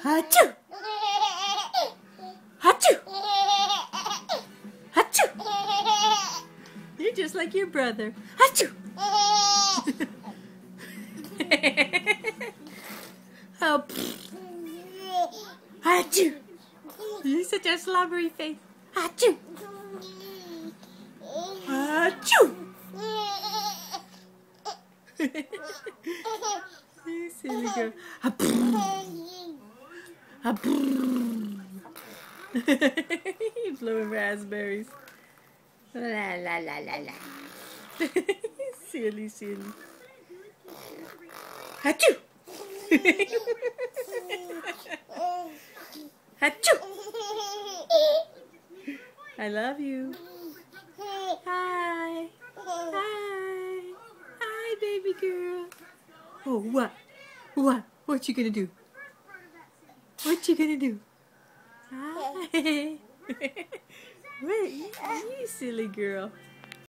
Achoo! Achoo! Achoo! You're just like your brother. Achoo! Oh, achoo! You're such a slobbery face. Achoo! Achoo! You silly girl. He's blowing raspberries. La la la la la. Silly. Achoo! Achoo! I love you. Hi. Hi, baby girl. Oh, what? What you gonna do? What you gonna do? Hi. Wait, you silly girl.